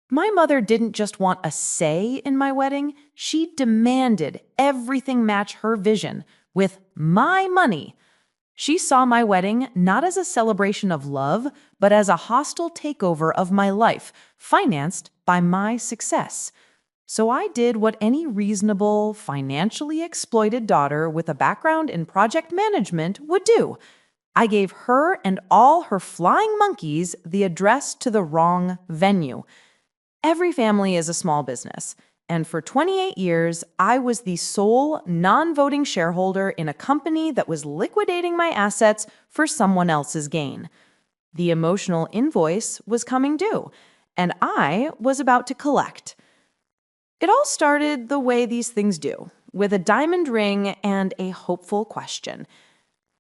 My mother didn't just want a say in my wedding, she demanded everything match her vision with my money. She saw my wedding not as a celebration of love, but as a hostile takeover of my life, financed by my success. So I did what any reasonable, financially exploited daughter with a background in project management would do. I gave her and all her flying monkeys the address to the wrong venue. Every family is a small business, and for 28 years, I was the sole non-voting shareholder in a company that was liquidating my assets for someone else's gain. The emotional invoice was coming due, and I was about to collect. It all started the way these things do, with a diamond ring and a hopeful question.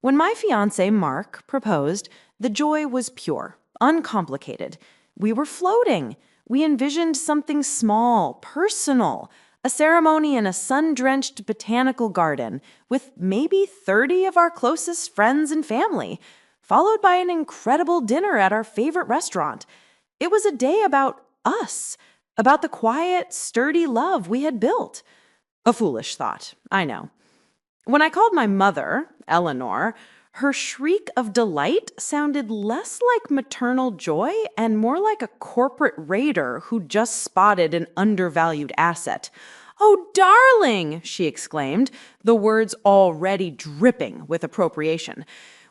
When my fiancé, Mark, proposed, the joy was pure, uncomplicated. We were floating. We envisioned something small, personal, a ceremony in a sun-drenched botanical garden with maybe 30 of our closest friends and family, followed by an incredible dinner at our favorite restaurant. It was a day about us, about the quiet, sturdy love we had built. A foolish thought, I know. When I called my mother, Eleanor, her shriek of delight sounded less like maternal joy and more like a corporate raider who just spotted an undervalued asset. "Oh, darling," she exclaimed, the words already dripping with appropriation.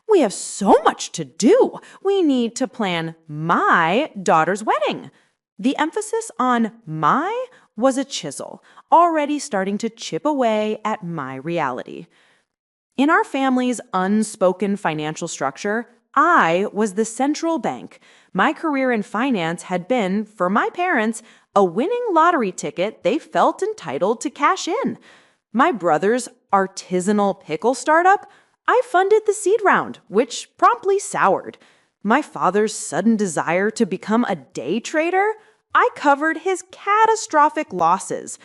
"We have so much to do. We need to plan my daughter's wedding." The emphasis on my was a chisel, already starting to chip away at my reality. In our family's unspoken financial structure, I was the central bank. My career in finance had been, for my parents, a winning lottery ticket they felt entitled to cash in. My brother's artisanal pickle startup, I funded the seed round, which promptly soured. My father's sudden desire to become a day trader, I covered his catastrophic losses.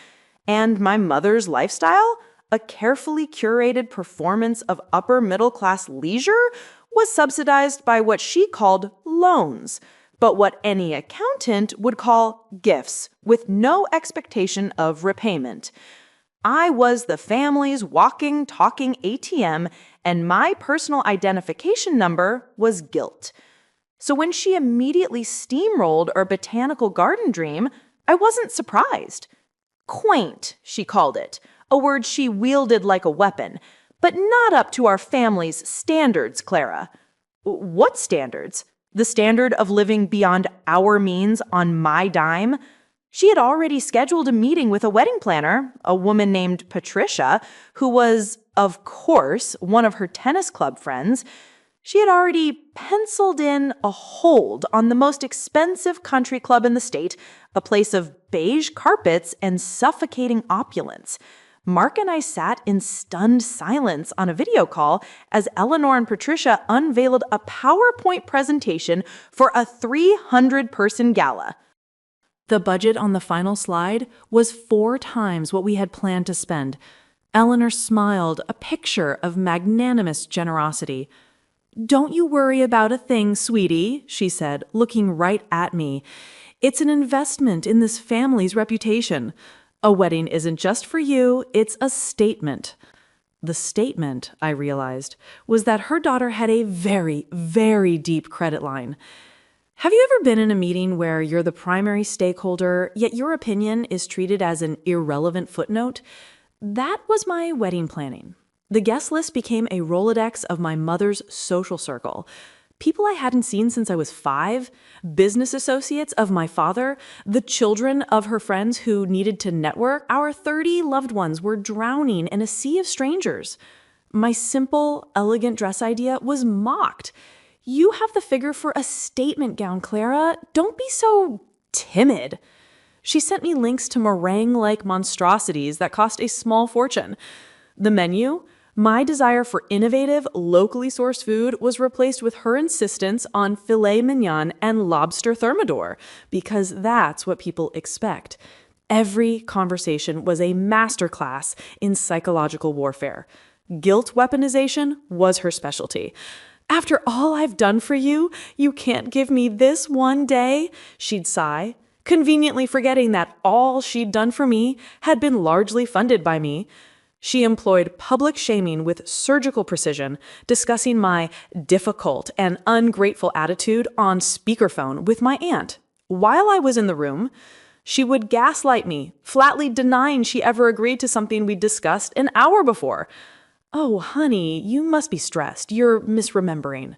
And my mother's lifestyle, a carefully curated performance of upper-middle-class leisure, was subsidized by what she called loans, but what any accountant would call gifts, with no expectation of repayment. I was the family's walking, talking ATM, and my personal identification number was guilt. So when she immediately steamrolled our botanical garden dream, I wasn't surprised. Quaint, she called it, a word she wielded like a weapon, but not up to our family's standards, Clara. What standards? The standard of living beyond our means on my dime? She had already scheduled a meeting with a wedding planner, a woman named Patricia, who was, of course, one of her tennis club friends. She had already penciled in a hold on the most expensive country club in the state, a place of beige carpets and suffocating opulence. Mark and I sat in stunned silence on a video call as Eleanor and Patricia unveiled a PowerPoint presentation for a 300-person gala. The budget on the final slide was 4 times what we had planned to spend. Eleanor smiled, a picture of magnanimous generosity. "Don't you worry about a thing, sweetie," she said, looking right at me. "It's an investment in this family's reputation. A wedding isn't just for you, it's a statement." The statement, I realized, was that her daughter had a very, very deep credit line. Have you ever been in a meeting where you're the primary stakeholder, yet your opinion is treated as an irrelevant footnote? That was my wedding planning. The guest list became a Rolodex of my mother's social circle. People I hadn't seen since I was 5, business associates of my father, the children of her friends who needed to network. Our 30 loved ones were drowning in a sea of strangers. My simple, elegant dress idea was mocked. "You have the figure for a statement gown, Clara. Don't be so timid." She sent me links to meringue-like monstrosities that cost a small fortune. The menu, my desire for innovative, locally sourced food, was replaced with her insistence on filet mignon and lobster thermidor, because that's what people expect. Every conversation was a masterclass in psychological warfare. Guilt weaponization was her specialty. "After all I've done for you, you can't give me this one day?" she'd sigh. conveniently forgetting that all she'd done for me had been largely funded by me. She employed public shaming with surgical precision, discussing my difficult and ungrateful attitude on speakerphone with my aunt. While I was in the room, she would gaslight me, flatly denying she ever agreed to something we'd discussed an hour before. "Oh, honey, you must be stressed. You're misremembering."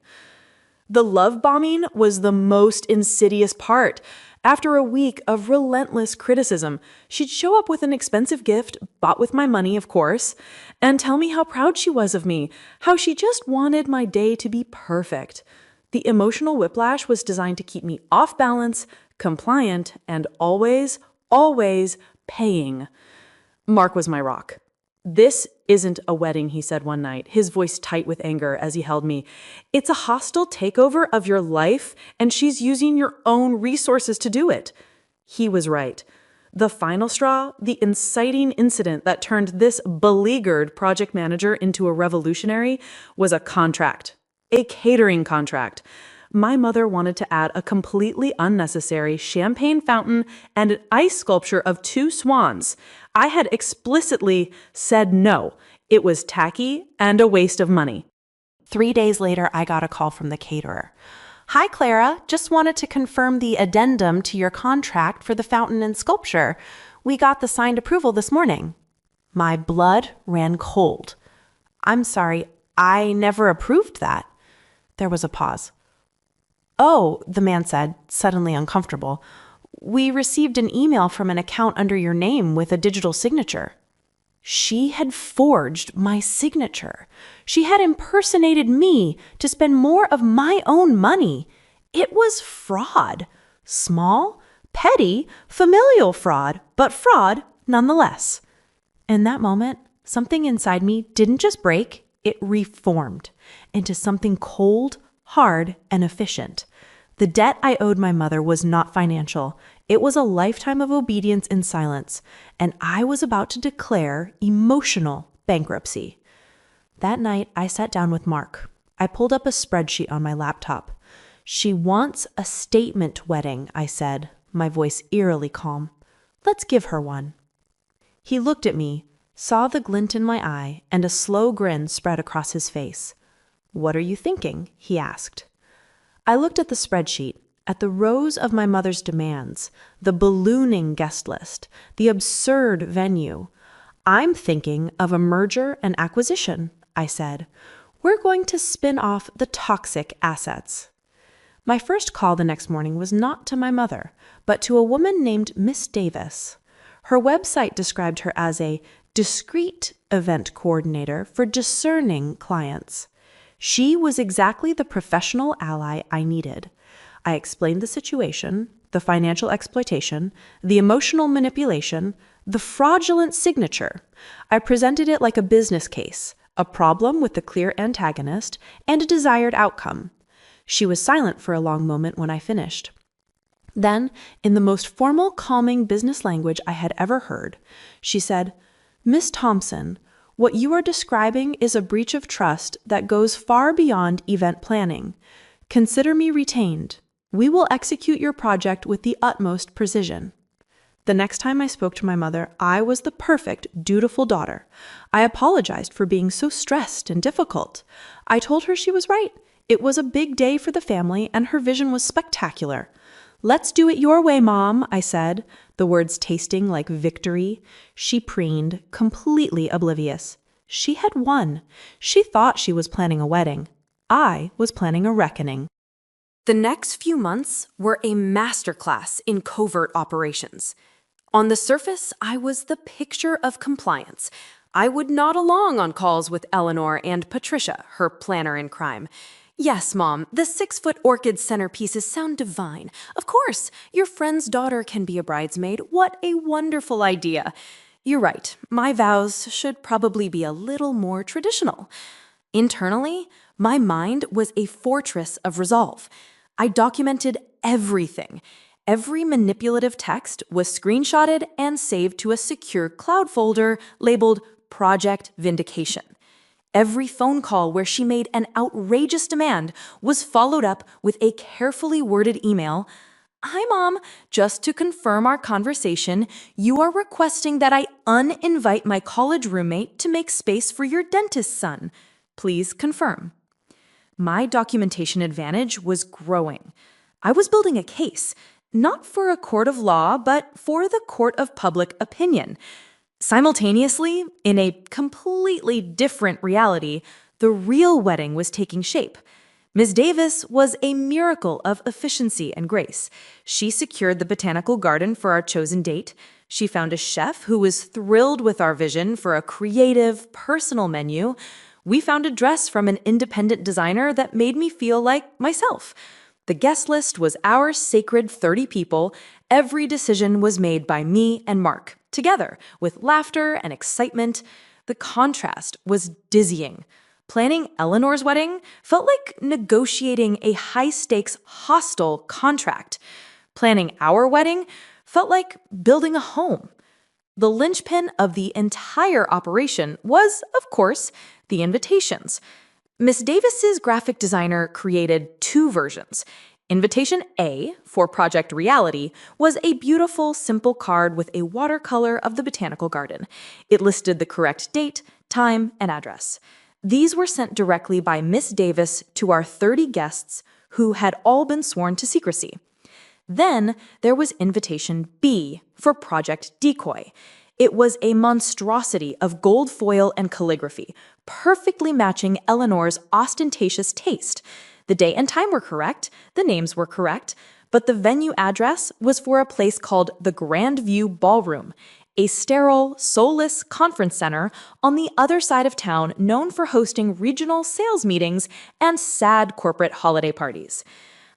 The love bombing was the most insidious part. After a week of relentless criticism, she'd show up with an expensive gift, bought with my money, of course, and tell me how proud she was of me, how she just wanted my day to be perfect. The emotional whiplash was designed to keep me off balance, compliant, and always, always paying. Mark was my rock. "This isn't a wedding," he said one night, his voice tight with anger as he held me. "It's a hostile takeover of your life, and she's using your own resources to do it." He was right. The final straw, the inciting incident that turned this beleaguered project manager into a revolutionary, was a contract, a catering contract. My mother wanted to add a completely unnecessary champagne fountain and an ice sculpture of 2 swans. I had explicitly said no. It was tacky and a waste of money. 3 days later, I got a call from the caterer. "Hi, Clara. Just wanted to confirm the addendum to your contract for the fountain and sculpture. We got the signed approval this morning." My blood ran cold. "I'm sorry, I never approved that." There was a pause. "Oh," the man said, suddenly uncomfortable. "We received an email from an account under your name with a digital signature." She had forged my signature. She had impersonated me to spend more of my own money. It was fraud. Small, petty, familial fraud, but fraud nonetheless. In that moment, something inside me didn't just break, it reformed into something cold, hard, and efficient. The debt I owed my mother was not financial. It was a lifetime of obedience in silence, and I was about to declare emotional bankruptcy. That night, I sat down with Mark. I pulled up a spreadsheet on my laptop. "She wants a statement wedding," I said, my voice eerily calm. "Let's give her one." He looked at me, saw the glint in my eye, and a slow grin spread across his face. "What are you thinking?" he asked. I looked at the spreadsheet, at the rows of my mother's demands, the ballooning guest list, the absurd venue. "I'm thinking of a merger and acquisition," I said. "We're going to spin off the toxic assets." My first call the next morning was not to my mother, but to a woman named Miss Davis. Her website described her as a discreet event coordinator for discerning clients. She was exactly the professional ally I needed. I explained the situation, the financial exploitation, the emotional manipulation, the fraudulent signature. I presented it like a business case, a problem with a clear antagonist, and a desired outcome. She was silent for a long moment when I finished. Then, in the most formal, calming business language I had ever heard, she said, "Miss Thompson, what you are describing is a breach of trust that goes far beyond event planning. Consider me retained. We will execute your project with the utmost precision." The next time I spoke to my mother, I was the perfect, dutiful daughter. I apologized for being so stressed and difficult. I told her she was right. It was a big day for the family, and her vision was spectacular. "Let's do it your way, Mom," I said, the words tasting like victory. She preened, completely oblivious. She had won. She thought she was planning a wedding. I was planning a reckoning. The next few months were a masterclass in covert operations. On the surface, I was the picture of compliance. I would nod along on calls with Eleanor and Patricia, her planner in crime. "Yes, Mom, the 6-foot orchid centerpieces sound divine. Of course, your friend's daughter can be a bridesmaid. What a wonderful idea. You're right, my vows should probably be a little more traditional." Internally, my mind was a fortress of resolve. I documented everything. Every manipulative text was screenshotted and saved to a secure cloud folder labeled Project Vindication. Every phone call where she made an outrageous demand was followed up with a carefully worded email. Hi, Mom. Just to confirm our conversation, you are requesting that I uninvite my college roommate to make space for your dentist's son. Please confirm. My documentation advantage was growing. I was building a case, not for a court of law, but for the court of public opinion. Simultaneously, in a completely different reality, the real wedding was taking shape. Ms. Davis was a miracle of efficiency and grace. She secured the botanical garden for our chosen date. She found a chef who was thrilled with our vision for a creative, personal menu. We found a dress from an independent designer that made me feel like myself. The guest list was our sacred 30 people. Every decision was made by me and Mark, together, with laughter and excitement. The contrast was dizzying. Planning Eleanor's wedding felt like negotiating a high-stakes, hostile contract. Planning our wedding felt like building a home. The linchpin of the entire operation was, of course, the invitations. Miss Davis's graphic designer created 2 versions. Invitation A, for Project Reality, was a beautiful, simple card with a watercolor of the botanical garden. It listed the correct date, time, and address. These were sent directly by Miss Davis to our 30 guests who had all been sworn to secrecy. Then there was Invitation B for Project Decoy. It was a monstrosity of gold foil and calligraphy, perfectly matching Eleanor's ostentatious taste. The date and time were correct, the names were correct, but the venue address was for a place called the Grand View Ballroom, a sterile, soulless conference center on the other side of town known for hosting regional sales meetings and sad corporate holiday parties.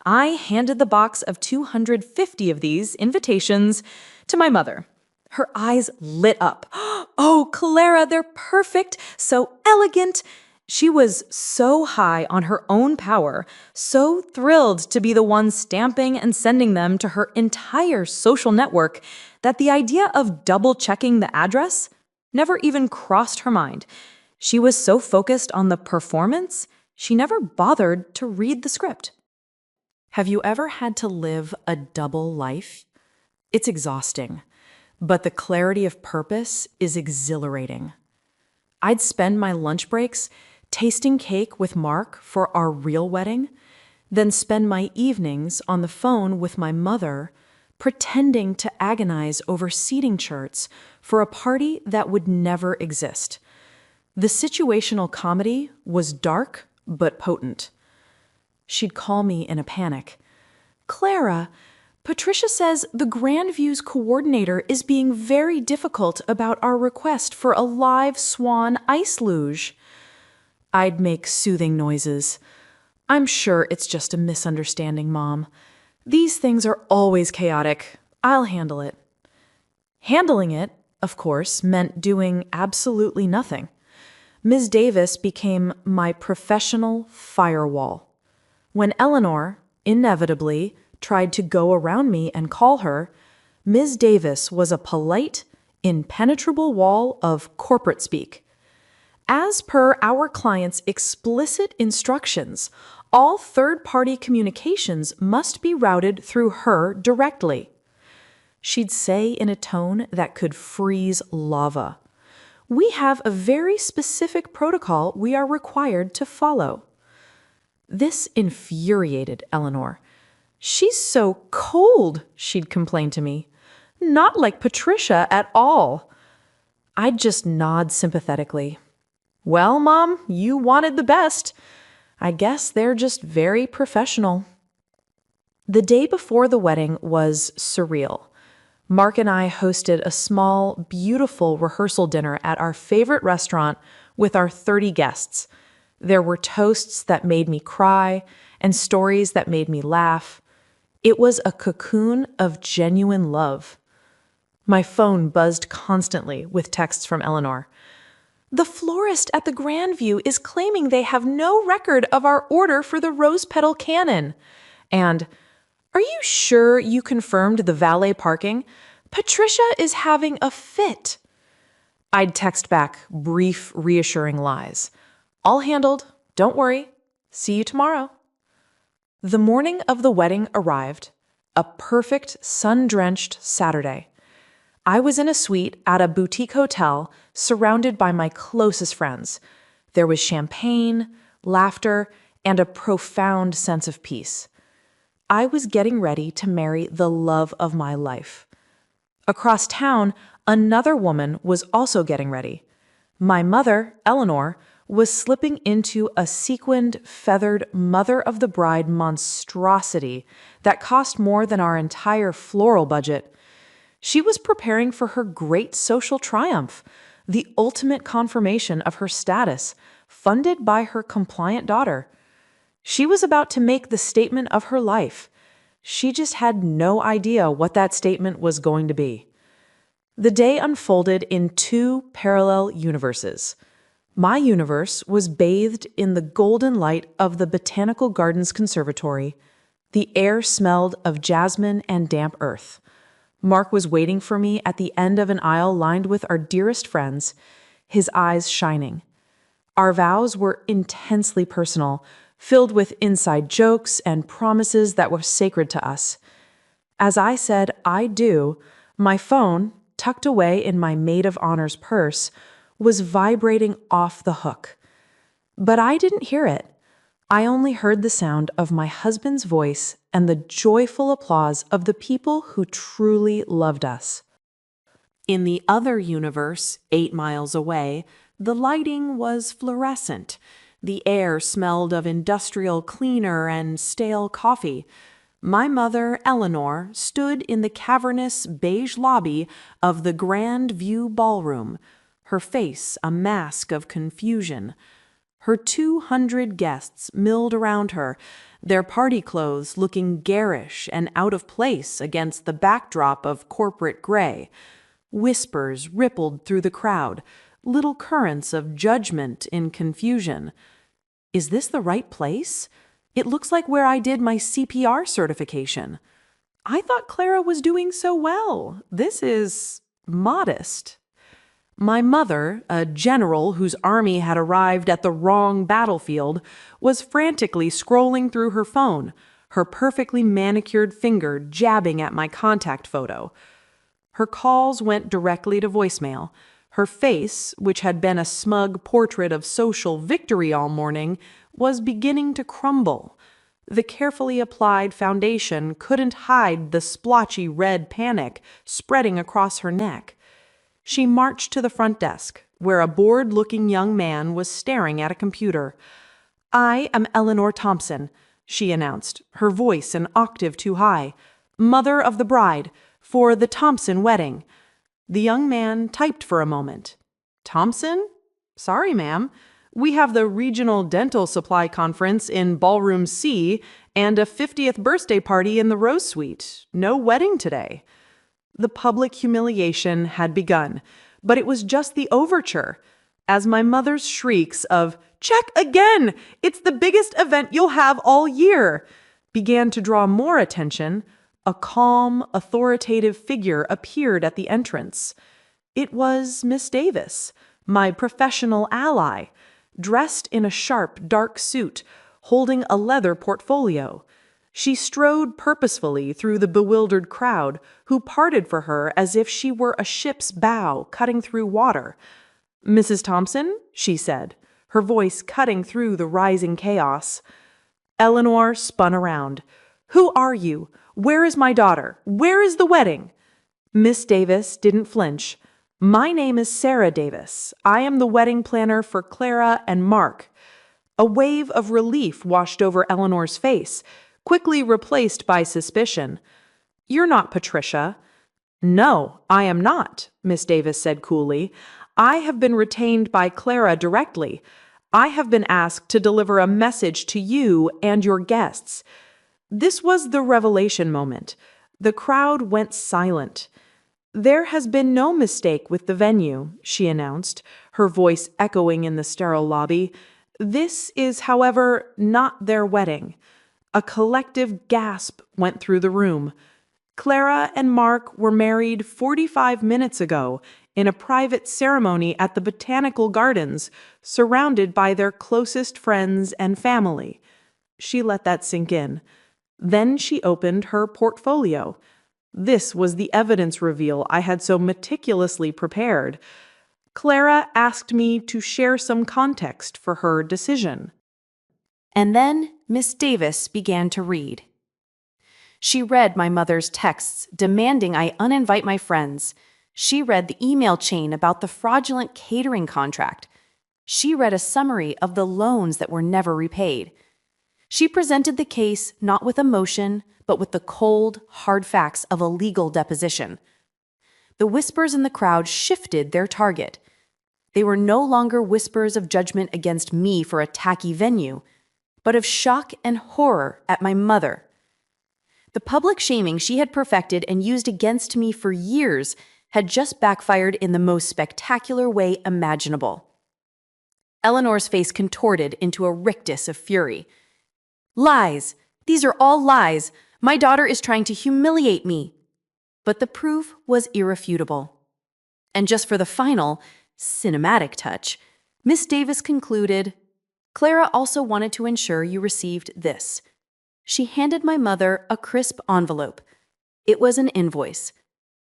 I handed the box of 250 of these invitations to my mother. Her eyes lit up. Oh, Clara, they're perfect, so elegant. She was so high on her own power, so thrilled to be the one stamping and sending them to her entire social network, that the idea of double-checking the address never even crossed her mind. She was so focused on the performance, she never bothered to read the script. Have you ever had to live a double life? It's exhausting, but the clarity of purpose is exhilarating. I'd spend my lunch breaks tasting cake with Mark for our real wedding, then spend my evenings on the phone with my mother, pretending to agonize over seating charts for a party that would never exist. The situational comedy was dark but potent. She'd call me in a panic. "Clara, Patricia says the Grandview's coordinator is being very difficult about our request for a live swan ice luge." I'd make soothing noises. "I'm sure it's just a misunderstanding, Mom. These things are always chaotic. I'll handle it." Handling it, of course, meant doing absolutely nothing. Ms. Davis became my professional firewall. When Eleanor, inevitably, tried to go around me and call her, Ms. Davis was a polite, impenetrable wall of corporate speak. As per our client's explicit instructions, all third-party communications must be routed through her directly. She'd say in a tone that could freeze lava, "We have a very specific protocol we are required to follow." This infuriated Eleanor. "She's so cold," she'd complain to me. "Not like Patricia at all." I'd just nod sympathetically. "Well, Mom, you wanted the best. I guess they're just very professional." The day before the wedding was surreal. Mark and I hosted a small, beautiful rehearsal dinner at our favorite restaurant with our 30 guests. There were toasts that made me cry and stories that made me laugh. It was a cocoon of genuine love. My phone buzzed constantly with texts from Eleanor. "The florist at the Grandview is claiming they have no record of our order for the rose petal cannon." And, "Are you sure you confirmed the valet parking? Patricia is having a fit." I'd text back brief, reassuring lies. "All handled. Don't worry. See you tomorrow." The morning of the wedding arrived. a perfect sun-drenched Saturday. I was in a suite at a boutique hotel surrounded by my closest friends. There was champagne, laughter, and a profound sense of peace. I was getting ready to marry the love of my life. Across town, another woman was also getting ready. My mother, Eleanor, was slipping into a sequined, feathered mother of the bride monstrosity that cost more than our entire floral budget. She was preparing for her great social triumph, the ultimate confirmation of her status, funded by her compliant daughter. She was about to make the statement of her life. She just had no idea what that statement was going to be. The day unfolded in two parallel universes. My universe was bathed in the golden light of the Botanical Gardens Conservatory. The air smelled of jasmine and damp earth. Mark was waiting for me at the end of an aisle lined with our dearest friends, his eyes shining. Our vows were intensely personal, filled with inside jokes and promises that were sacred to us. As I said, "I do," my phone, tucked away in my maid of honor's purse, was vibrating off the hook. But I didn't hear it. I only heard the sound of my husband's voice and the joyful applause of the people who truly loved us. In the other universe, 8 miles away, the lighting was fluorescent. The air smelled of industrial cleaner and stale coffee. My mother, Eleanor, stood in the cavernous beige lobby of the Grand View Ballroom, her face a mask of confusion. Her 200 guests milled around her, their party clothes looking garish and out of place against the backdrop of corporate gray. Whispers rippled through the crowd, little currents of judgment in confusion. Is this the right place? It looks like where I did my CPR certification. I thought Clara was doing so well. This is modest. My mother, a general whose army had arrived at the wrong battlefield, was frantically scrolling through her phone, her perfectly manicured finger jabbing at my contact photo. Her calls went directly to voicemail. Her face, which had been a smug portrait of social victory all morning, was beginning to crumble. The carefully applied foundation couldn't hide the splotchy red panic spreading across her neck. She marched to the front desk, where a bored-looking young man was staring at a computer. "I am Eleanor Thompson," she announced, her voice an octave too high. "Mother of the bride, for the Thompson wedding." The young man typed for a moment. "Thompson? Sorry, ma'am. We have the Regional Dental Supply Conference in Ballroom C and a 50th birthday party in the Rose Suite. No wedding today." The public humiliation had begun, but it was just the overture. As my mother's shrieks of, "Check again! It's the biggest event you'll have all year!" began to draw more attention, a calm, authoritative figure appeared at the entrance. It was Miss Davis, my professional ally, dressed in a sharp, dark suit, holding a leather portfolio. She strode purposefully through the bewildered crowd, who parted for her as if she were a ship's bow cutting through water. "Mrs. Thompson?" she said, her voice cutting through the rising chaos. Eleanor spun around. "Who are you? Where is my daughter? Where is the wedding?" Miss Davis didn't flinch. "My name is Sarah Davis. I am the wedding planner for Clara and Mark." A wave of relief washed over Eleanor's face, quickly replaced by suspicion. "You're not Patricia." "No, I am not," Miss Davis said coolly. "I have been retained by Clara directly. I have been asked to deliver a message to you and your guests." This was the revelation moment. The crowd went silent. "There has been no mistake with the venue," she announced, her voice echoing in the sterile lobby. "This is, however, not their wedding." A collective gasp went through the room. Clara and Mark were married 45 minutes ago in a private ceremony at the Botanical Gardens, surrounded by their closest friends and family. She let that sink in. Then she opened her portfolio. This was the evidence reveal I had so meticulously prepared. Clara asked me to share some context for her decision. And then Miss Davis began to read. She read my mother's texts demanding I uninvite my friends. She read the email chain about the fraudulent catering contract. She read a summary of the loans that were never repaid. She presented the case not with emotion, but with the cold, hard facts of a legal deposition. The whispers in the crowd shifted their target. They were no longer whispers of judgment against me for a tacky venue, but of shock and horror at my mother. The public shaming she had perfected and used against me for years had just backfired in the most spectacular way imaginable. Eleanor's face contorted into a rictus of fury. Lies! These are all lies! My daughter is trying to humiliate me! But the proof was irrefutable. And just for the final, cinematic touch, Miss Davis concluded, Clara also wanted to ensure you received this. She handed my mother a crisp envelope. It was an invoice,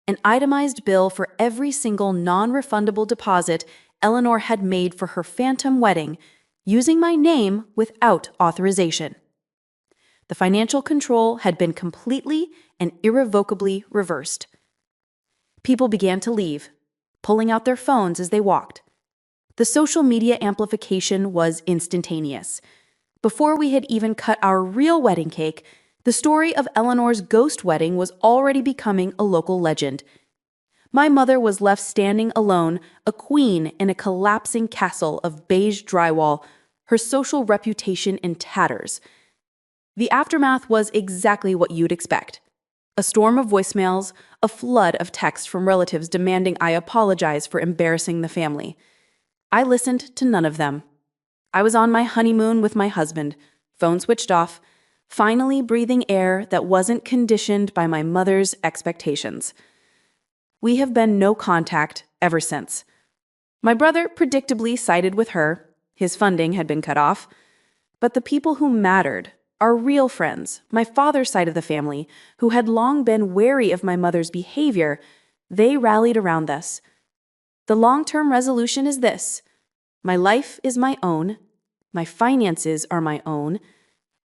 an itemized bill for every single non-refundable deposit Eleanor had made for her phantom wedding, using my name without authorization. The financial control had been completely and irrevocably reversed. People began to leave, pulling out their phones as they walked. The social media amplification was instantaneous. Before we had even cut our real wedding cake, the story of Eleanor's ghost wedding was already becoming a local legend. My mother was left standing alone, a queen in a collapsing castle of beige drywall, her social reputation in tatters. The aftermath was exactly what you'd expect. A storm of voicemails, a flood of texts from relatives demanding I apologize for embarrassing the family. I listened to none of them. I was on my honeymoon with my husband, phone switched off, finally breathing air that wasn't conditioned by my mother's expectations. We have been no contact ever since. My brother predictably sided with her. His funding had been cut off. But the people who mattered, our real friends, my father's side of the family, who had long been wary of my mother's behavior, they rallied around us. The long-term resolution is this: my life is my own, my finances are my own,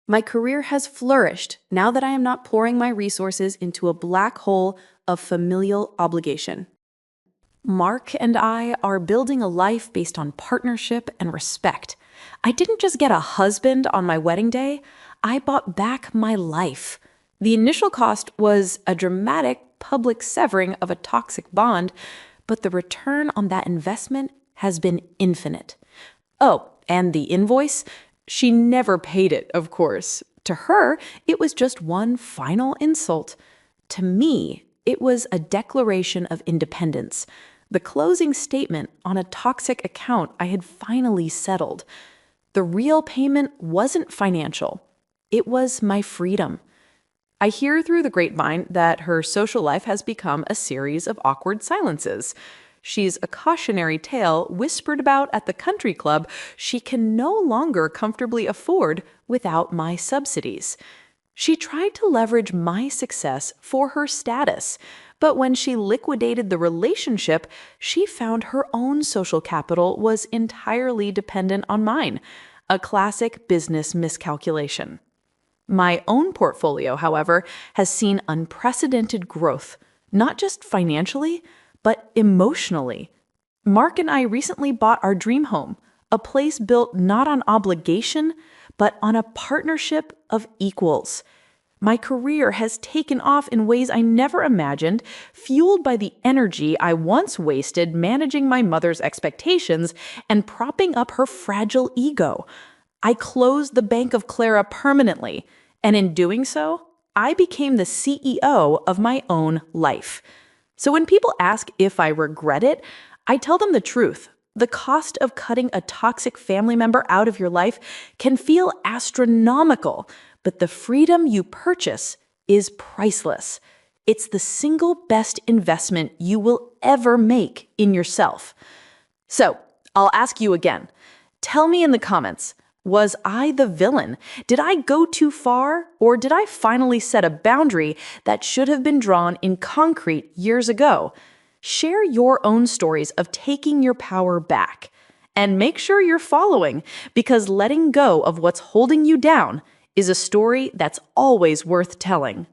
my career has flourished now that I am not pouring my resources into a black hole of familial obligation. Mark and I are building a life based on partnership and respect. I didn't just get a husband on my wedding day, I bought back my life. The initial cost was a dramatic public severing of a toxic bond, but the return on that investment has been infinite. Oh, and the invoice? She never paid it, of course. To her, it was just one final insult. To me, it was a declaration of independence, the closing statement on a toxic account I had finally settled. The real payment wasn't financial. It was my freedom. I hear through the grapevine that her social life has become a series of awkward silences. She's a cautionary tale whispered about at the country club she can no longer comfortably afford without my subsidies. She tried to leverage my success for her status, but when she liquidated the relationship, she found her own social capital was entirely dependent on mine, a classic business miscalculation. My own portfolio, however, has seen unprecedented growth, not just financially, but emotionally. Mark and I recently bought our dream home, a place built not on obligation, but on a partnership of equals. My career has taken off in ways I never imagined, fueled by the energy I once wasted managing my mother's expectations and propping up her fragile ego. I closed the Bank of Clara permanently, and in doing so, I became the CEO of my own life. So when people ask if I regret it, I tell them the truth. The cost of cutting a toxic family member out of your life can feel astronomical, but the freedom you purchase is priceless. It's the single best investment you will ever make in yourself. So, I'll ask you again. Tell me in the comments, Was I the villain? Did I go too far? Or did I finally set a boundary that should have been drawn in concrete years ago? Share your own stories of taking your power back. And make sure you're following, because letting go of what's holding you down is a story that's always worth telling.